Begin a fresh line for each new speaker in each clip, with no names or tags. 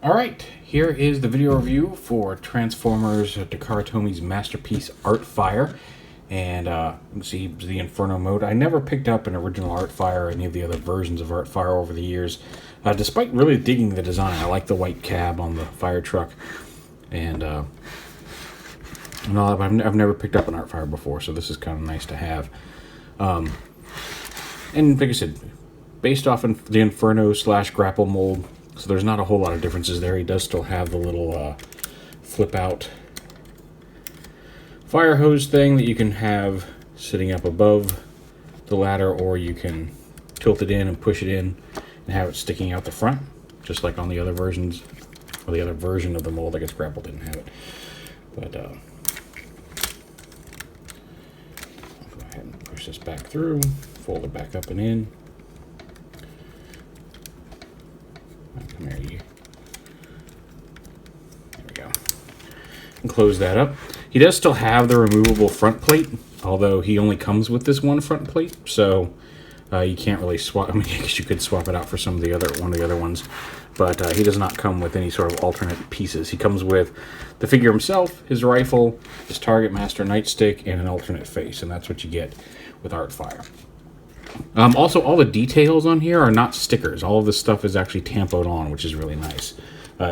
Alright, here is the video review for Transformers TakaraTomy's masterpiece ARTFIRE. And you can see the Inferno mode. I never picked up an original ARTFIRE or any of the other versions of ARTFIRE over the years, despite really digging the design. I like the white cab on the fire truck. And I've never picked up an ARTFIRE before, so this is kind of nice to have. And like I said, based off the Inferno / grapple mold, so there's not a whole lot of differences there. He does still have the little flip out fire hose thing that you can have sitting up above the ladder, or you can tilt it in and push it in and have it sticking out the front, just like on the other versions, or the other version of the mold. I guess grapple didn't have it. But I'll go ahead and push this back through, fold it back up and in. Come here, you. There we go. And close that up. He does still have the removable front plate, although he only comes with this one front plate, so you can't really swap. I mean, I guess you could swap it out for one of the other ones, but he does not come with any sort of alternate pieces. He comes with the figure himself, his rifle, his Target Master Nightstick, and an alternate face, and that's what you get with ARTFIRE. Also, all the details on here are not stickers. All of this stuff is actually tampoed on, which is really nice,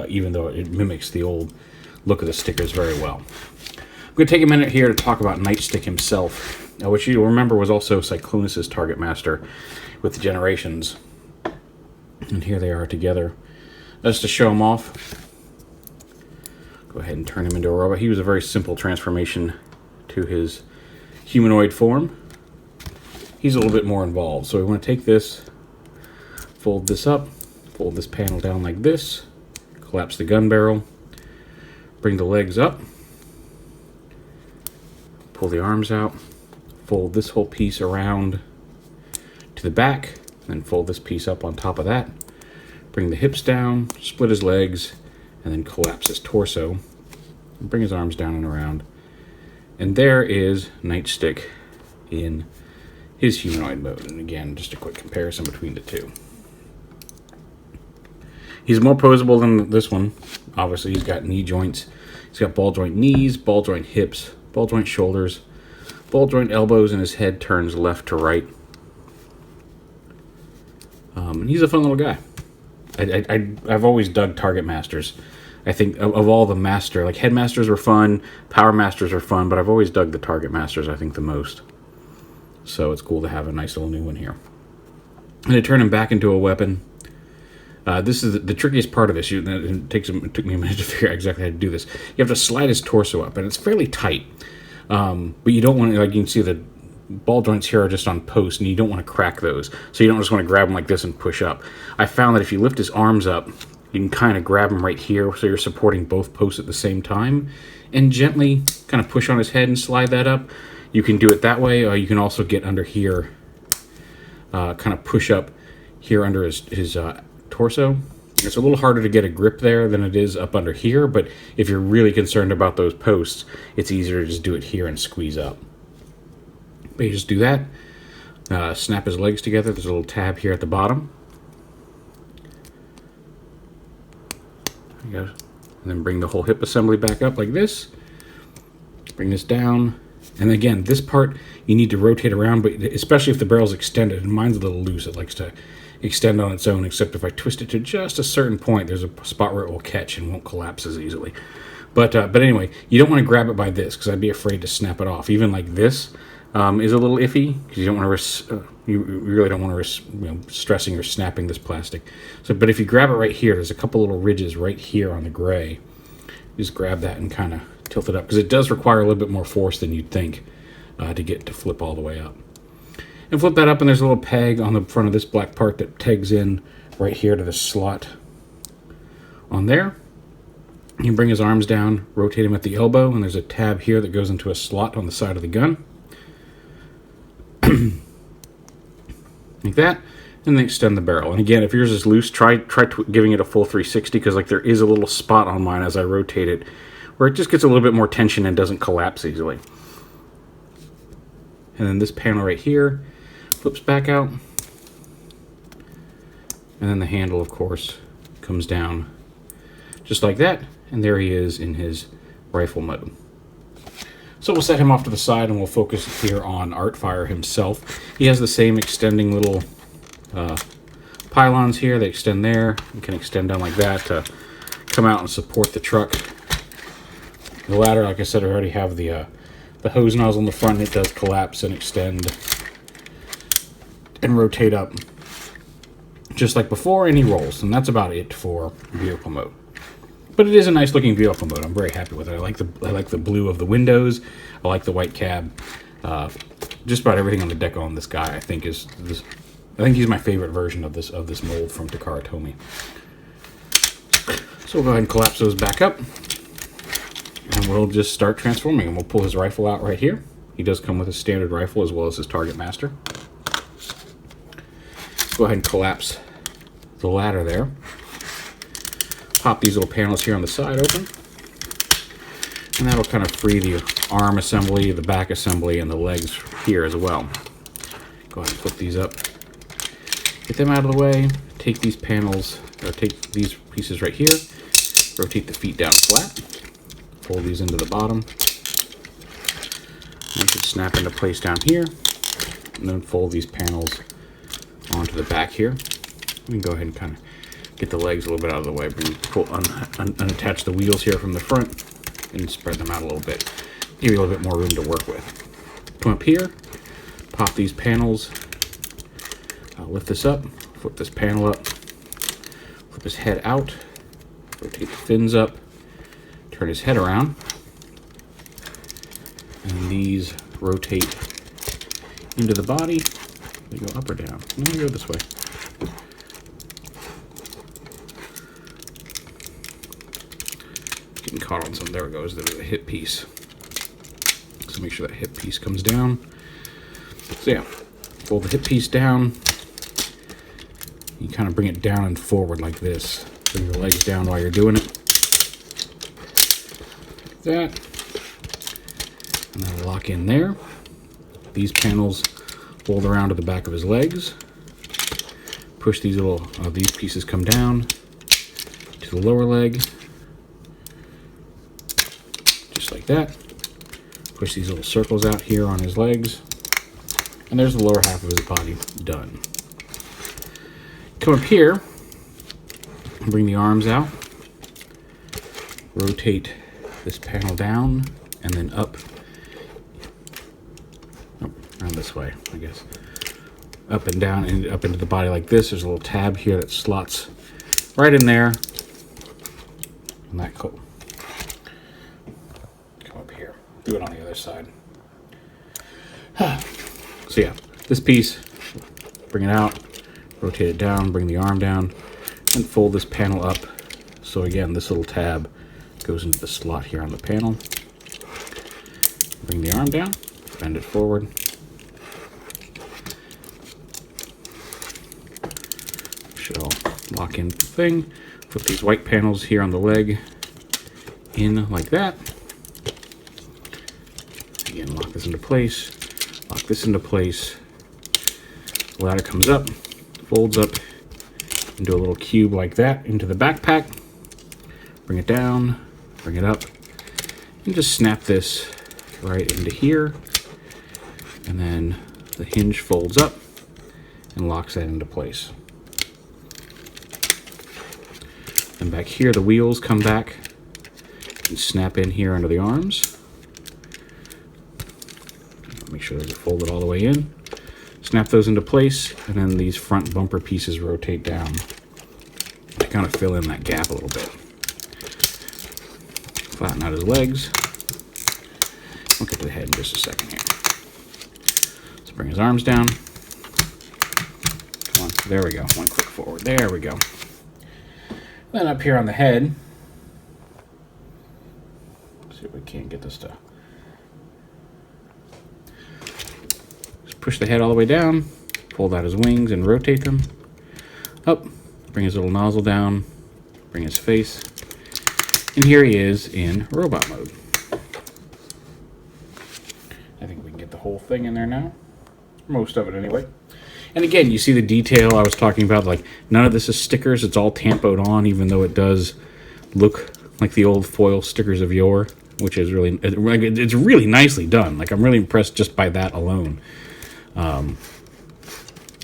even though it mimics the old look of the stickers very well. I'm going to take a minute here to talk about Nightstick himself, which you'll remember was also Cyclonus' Target Master with the Generations. And here they are together. Just to show him off, go ahead and turn him into a robot. He was a very simple transformation to his humanoid form. He's a little bit more involved. So we want to take this, fold this up, fold this panel down like this, collapse the gun barrel, bring the legs up, pull the arms out, fold this whole piece around to the back, then fold this piece up on top of that, bring the hips down, split his legs, and then collapse his torso, and bring his arms down and around. And there is Nightstick in his humanoid mode. And again, just a quick comparison between the two. He's more posable than this one. Obviously, he's got knee joints. He's got ball joint knees, ball joint hips, ball joint shoulders, ball joint elbows, and his head turns left to right. And he's a fun little guy. I've always dug Target Masters. I think of all the master, like Headmasters were fun, Power Masters are fun, but I've always dug the Target Masters, I think, the most. So it's cool to have a nice little new one here. And to turn him back into a weapon. This is the trickiest part of this. It took me a minute to figure out exactly how to do this. You have to slide his torso up, and it's fairly tight. But you don't want to, like you can see the ball joints here are just on posts, and you don't want to crack those. So you don't just want to grab them like this and push up. I found that if you lift his arms up, you can kind of grab him right here, so you're supporting both posts at the same time, and gently kind of push on his head and slide that up. You can do it that way, or you can also get under here, kind of push up here under his torso. It's a little harder to get a grip there than it is up under here, but if you're really concerned about those posts, it's easier to just do it here and squeeze up. But you just do that, snap his legs together. There's a little tab here at the bottom. There you go. And then bring the whole hip assembly back up like this. Bring this down. And again, this part you need to rotate around, but especially if the barrel's extended. And mine's a little loose. It likes to extend on its own, except if I twist it to just a certain point, there's a spot where it will catch and won't collapse as easily. But anyway, you don't want to grab it by this, because I'd be afraid to snap it off. Even like this is a little iffy, because you don't want to you really don't want to risk stressing or snapping this plastic. So, but if you grab it right here, there's a couple little ridges right here on the gray. Just grab that and kind of tilt it up, because it does require a little bit more force than you'd think to get to flip all the way up. And flip that up, and there's a little peg on the front of this black part that tags in right here to the slot on there. You can bring his arms down, rotate him at the elbow, and there's a tab here that goes into a slot on the side of the gun. Like that, and then extend the barrel. And again, if yours is loose, try giving it a full 360, because like there is a little spot on mine as I rotate it where it just gets a little bit more tension and doesn't collapse easily. And then this panel right here flips back out, and then the handle, of course, comes down just like that, and there he is in his rifle mode. So we'll set him off to the side and we'll focus here on ARTFIRE himself. He has the same extending little pylons here. They extend there. You can extend down like that to come out and support the truck. The ladder, like I said, I already have the hose nozzle in the front. It does collapse and extend and rotate up just like before, and he rolls. And that's about it for vehicle mode. But it is a nice looking vehicle mode. I'm very happy with it. I like the blue of the windows. I like the white cab. Just about everything on the deck on this guy, I think he's my favorite version of this mold from TakaraTomy. So we'll go ahead and collapse those back up, and we'll just start transforming him. We'll pull his rifle out right here. He does come with a standard rifle as well as his target master. Go ahead and collapse the ladder there. Pop these little panels here on the side open, and that'll kind of free the arm assembly, the back assembly, and the legs here as well. Go ahead and flip these up, get them out of the way, take these panels, or take these pieces right here, rotate the feet down flat, fold these into the bottom. They should snap into place down here, and then fold these panels onto the back here. We can go ahead and kind of get the legs a little bit out of the way, unattach the wheels here from the front, and spread them out a little bit. Give you a little bit more room to work with. Come up here, pop these panels, lift this up, flip this panel up, flip his head out, rotate the fins up, turn his head around, and these rotate into the body. They go up or down. I'm going to go this way. Getting caught on some. There it goes. There's a hip piece. So make sure that hip piece comes down. So yeah, fold the hip piece down. You kind of bring it down and forward like this. Bring the legs down while you're doing it. Like that. And then lock in there. These panels fold around to the back of his legs. Push these little, these pieces come down to the lower leg. Just like that. Push these little circles out here on his legs. And there's the lower half of his body done. Come up here, bring the arms out. Rotate this panel down and then up. Around this way, I guess. Up and down and up into the body like this. There's a little tab here that slots right in there. And that come up here. Do it on the other side. So yeah, this piece, bring it out, rotate it down, bring the arm down, and fold this panel up. So again, this little tab goes into the slot here on the panel. Bring the arm down, bend it forward. All lock in the thing. Put these white panels here on the leg in like that. Again, lock this into place. Lock this into place. The ladder comes up, folds up into a little cube like that into the backpack. Bring it down, bring it up, and just snap this right into here. And then the hinge folds up and locks that into place. And back here, the wheels come back and snap in here under the arms. Make sure those are folded all the way in. Snap those into place, and then these front bumper pieces rotate down to kind of fill in that gap a little bit. Flatten out his legs. We'll get to the head in just a second here. So bring his arms down. Come on, there we go. One click forward. There we go. Then up here on the head, see if we can't get this to. Just push the head all the way down, fold out his wings and rotate them. Up, bring his little nozzle down, bring his face. And here he is in robot mode. I think we can get the whole thing in there now. Most of it anyway. And again, you see the detail I was talking about, like none of this is stickers, it's all tampoed on, even though it does look like the old foil stickers of yore, which is really, it's really nicely done. Like, I'm really impressed just by that alone. And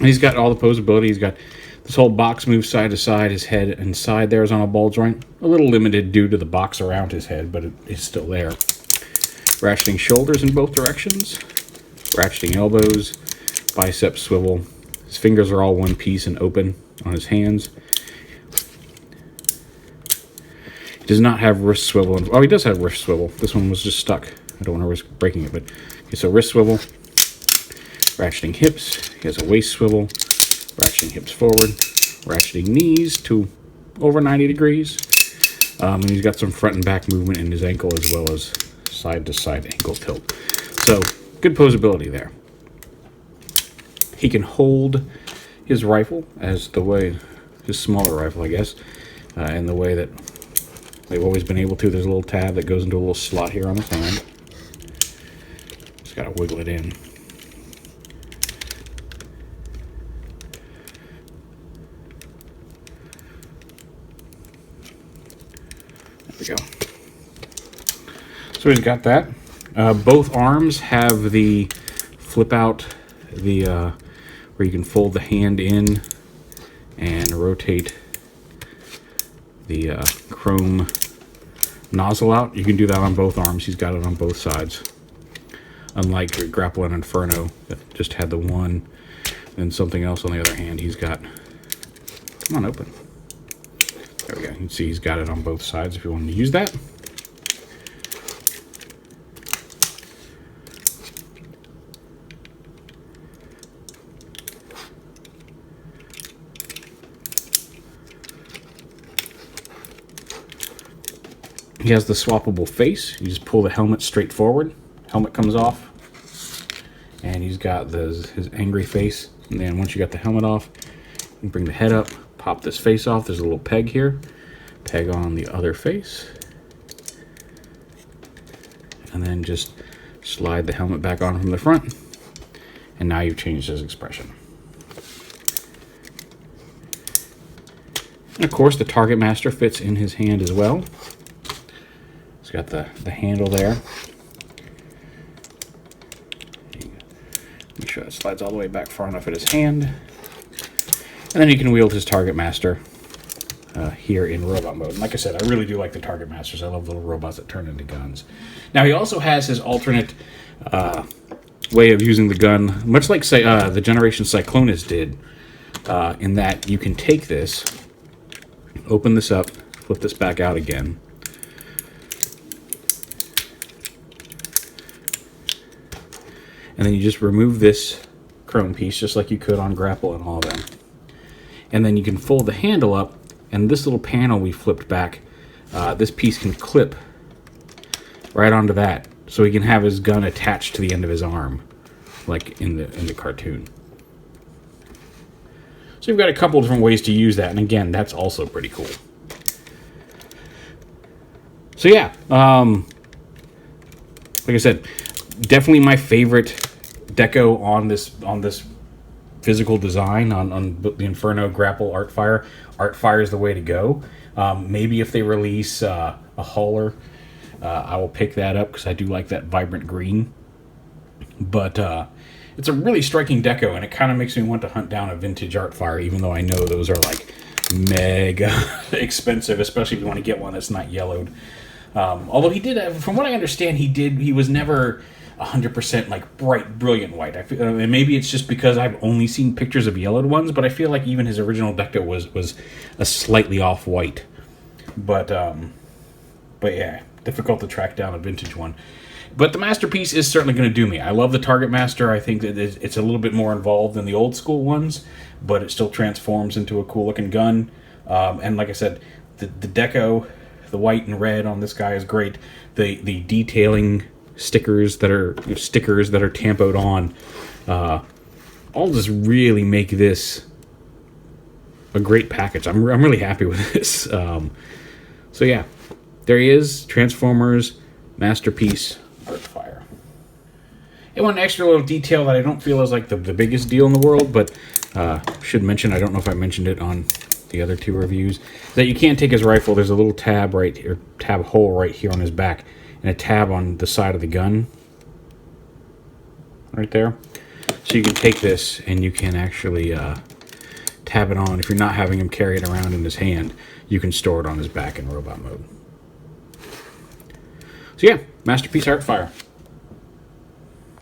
he's got all the posability. He's got this whole box moves side to side. His head inside there is on a ball joint. A little limited due to the box around his head, but it is still there. Ratcheting shoulders in both directions. Ratcheting elbows. Bicep swivel. His fingers are all one piece and open on his hands. He does not have wrist swivel. Oh, he does have wrist swivel. This one was just stuck. I don't want to risk breaking it, but okay, so wrist swivel. Ratcheting hips. He has a waist swivel. Ratcheting hips forward. Ratcheting knees to over 90 degrees. And he's got some front and back movement in his ankle as well as side to side ankle tilt. So, good posability there. He can hold his rifle as the way, his smaller rifle, I guess, in the way that they've always been able to. There's a little tab that goes into a little slot here on his hand. Just got to wiggle it in. There we go. So he's got that. Both arms have the flip out, where you can fold the hand in and rotate the chrome nozzle out. You can do that on both arms. He's got it on both sides. Unlike Grapple and Inferno that just had the one, and something else on the other hand. He's got, come on, open. There we go. You can see he's got it on both sides if you want to use that. He has the swappable face. You just pull the helmet straight forward. Helmet comes off. And he's got his angry face. And then once you got the helmet off, you can bring the head up, pop this face off. There's a little peg here. Peg on the other face. And then just slide the helmet back on from the front. And now you've changed his expression. And of course, the Target Master fits in his hand as well. It's got the handle there. Make sure that slides all the way back far enough at his hand. And then you can wield his Target Master here in robot mode. And like I said, I really do like the Target Masters. I love little robots that turn into guns. Now he also has his alternate way of using the gun, much like the Generation Cyclonus did, in that you can take this, open this up, flip this back out again. And then you just remove this chrome piece, just like you could on Grapple and all of them. And then you can fold the handle up, and this little panel we flipped back, this piece can clip right onto that, so he can have his gun attached to the end of his arm, like in the cartoon. So you've got a couple different ways to use that, and again, that's also pretty cool. So yeah, like I said, definitely my favorite deco on this physical design on the Inferno, Grapple, ARTFIRE. ARTFIRE is the way to go. Maybe if they release a hauler, I will pick that up because I do like that vibrant green. But it's a really striking deco, and it kind of makes me want to hunt down a vintage ARTFIRE, even though I know those are like mega expensive, especially if you want to get one that's not yellowed. Although he did, from what I understand, he was never 100% like bright, brilliant white. And maybe it's just because I've only seen pictures of yellowed ones, but I feel like even his original deco was a slightly off white. But yeah, difficult to track down a vintage one. But the Masterpiece is certainly going to do me. I love the Target Master. I think that it's a little bit more involved than the old school ones, but it still transforms into a cool looking gun. And like I said, the deco, the white and red on this guy is great. The detailing stickers that are tampoed on, all just really make this a great package. I'm really happy with this. So yeah, there he is, Transformers Masterpiece ARTFIRE. And one extra little detail that I don't feel is like the biggest deal in the world, but should mention, I don't know if I mentioned it on the other two reviews, that you can't take his rifle. There's a little tab right here, tab hole right here on his back, and a tab on the side of the gun, right there. So you can take this and you can actually tab it on. If you're not having him carry it around in his hand, you can store it on his back in robot mode. So yeah, Masterpiece ARTFIRE.